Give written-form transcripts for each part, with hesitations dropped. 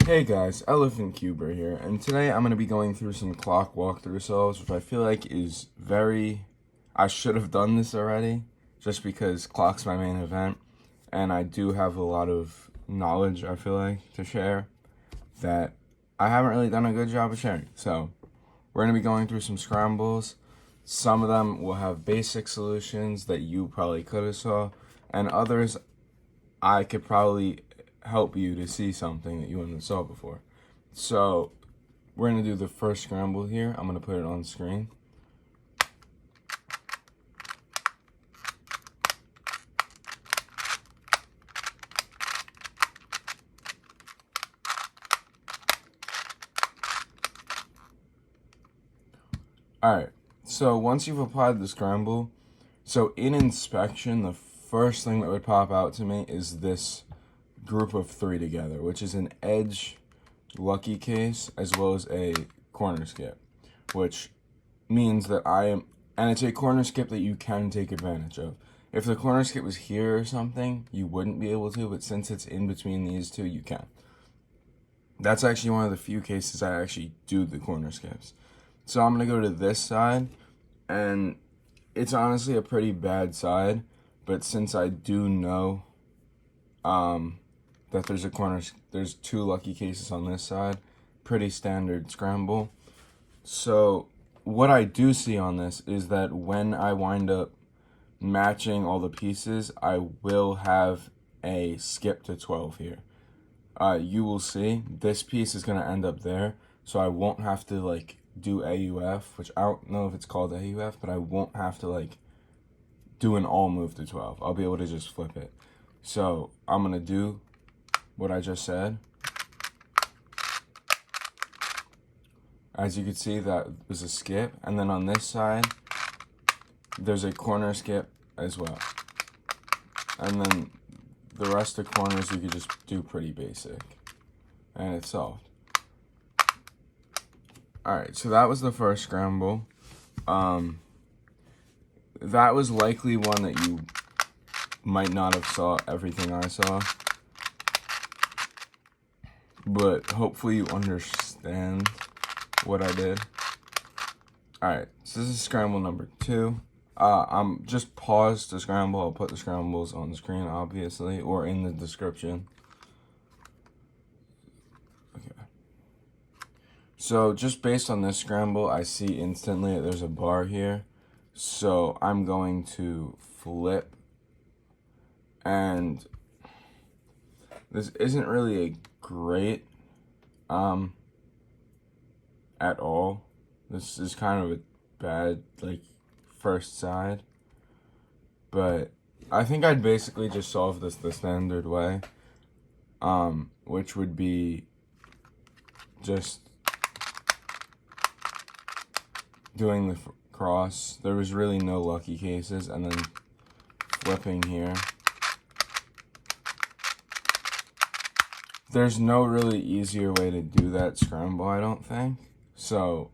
Hey guys, Elephant Cuber here, and today I'm going to be going through some clock walkthrough solves, which I feel like is I should have done this already, just because clock's my main event, and I do have a lot of knowledge, I feel like, to share, that I haven't really done a good job of sharing. So, we're going to be going through some scrambles. Some of them will have basic solutions that you probably could have saw, and others I could probably help you to see something that you wouldn't have saw before. So we're going to do the first scramble here. I'm going to put it on screen. Alright, so once you've applied the scramble, so in inspection, the first thing that would pop out to me is this group of three together, which is an edge lucky case as well as a corner skip, which means that and it's a corner skip that you can take advantage of. If the corner skip was here or something, you wouldn't be able to, but since it's in between these two, you can. That's actually one of the few cases I actually do the corner skips. So I'm going to go to this side, and it's honestly a pretty bad side, but since I do know that there's two lucky cases on this side, pretty standard scramble. So what I do see on this is that when I wind up matching all the pieces, I will have a skip to 12 here. You will see this piece is going to end up there, so I won't have to do AUF, which I don't know if it's called AUF, but I won't have to do an all move to 12. I'll be able to just flip it. So I'm going to do what I just said. As you can see, that was a skip. And then on this side, there's a corner skip as well. And then the rest of corners you could just do pretty basic. And it's solved. Alright, so that was the first scramble. That was likely one that you might not have saw everything I saw. But hopefully you understand what I did. Alright, so this is scramble number 2. I'm just pause the scramble. I'll put the scrambles on the screen, obviously, or in the description. Okay. So just based on this scramble, I see instantly that there's a bar here. So I'm going to flip. And this isn't really a great at all. This is kind of a bad first side, but I think I'd basically just solve this the standard way, which would be just doing the cross. There was really no lucky cases, and then flipping here. There's no really easier way to do that scramble, I don't think. So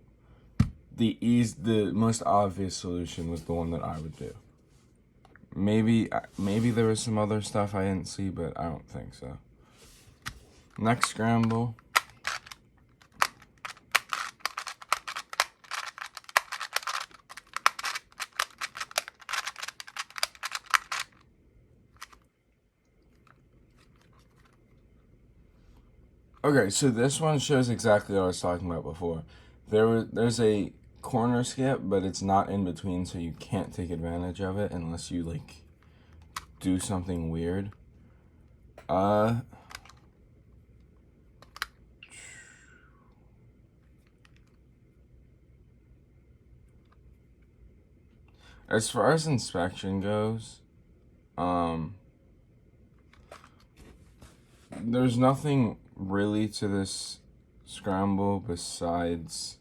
the most obvious solution was the one that I would do. Maybe there was some other stuff I didn't see, but I don't think so. Next scramble. Okay, so this one shows exactly what I was talking about before. There's a corner skip, but it's not in between, so you can't take advantage of it unless you do something weird. As far as inspection goes, there's nothing really to this scramble besides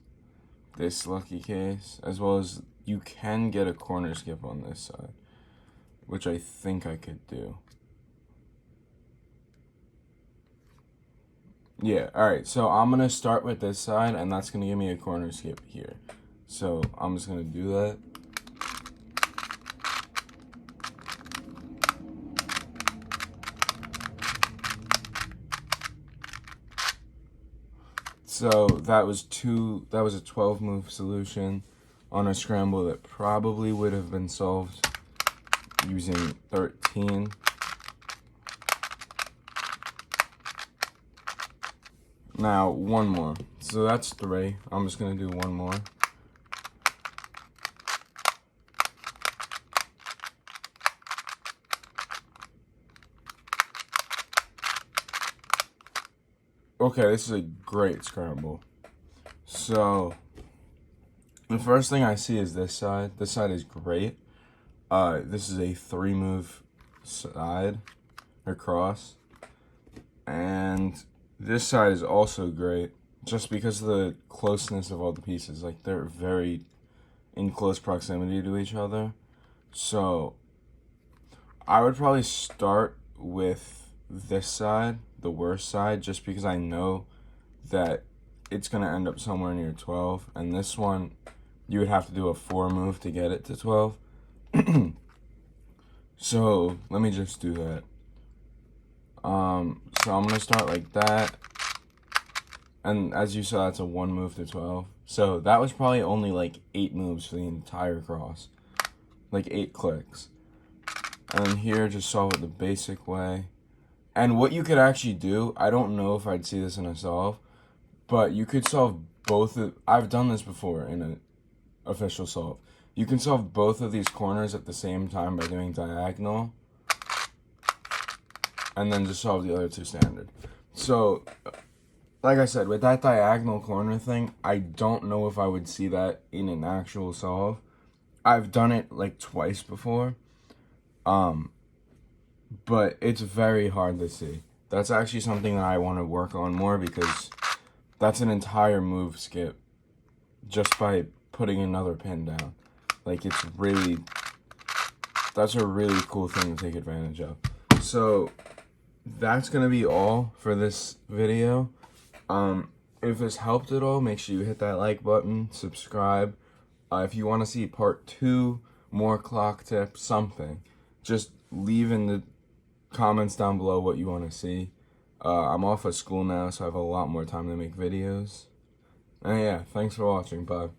this lucky case, as well as you can get a corner skip on this side, which I think I could do. Yeah, alright, so I'm going to start with this side, and that's going to give me a corner skip here. So I'm just going to do that. So that was a 12 move solution on a scramble that probably would have been solved using 13. Now, one more. So that's 3. I'm just going to do one more. Okay, this is a great scramble. So, the first thing I see is this side. This side is great. This is a 3 move side, or cross. And this side is also great, just because of the closeness of all the pieces. Like, they're very in close proximity to each other. So, I would probably start with this side, the worst side, just because I know that it's going to end up somewhere near 12. And this one, you would have to do a 4 move to get it to 12. So, let me just do that. So I'm going to start like that. And as you saw, that's a 1 move to 12. So that was probably only like 8 moves for the entire cross. Like 8 clicks. And then here, just solve it the basic way. And what you could actually do, I don't know if I'd see this in a solve, but you could solve both of, I've done this before in an official solve. You can solve both of these corners at the same time by doing diagonal, and then just solve the other 2 standard. So, like I said, with that diagonal corner thing, I don't know if I would see that in an actual solve. I've done it like twice before, but it's very hard to see. That's actually something that I want to work on more, because that's an entire move skip just by putting another pin down. Like, it's really, that's a really cool thing to take advantage of. So that's going to be all for this video. If this helped at all, make sure you hit that like button, subscribe. If you want to see part 2, more clock tips, something, just leave in the comments down below what you want to see. I'm off of school now, so I have a lot more time to make videos. And yeah, thanks for watching. Bye.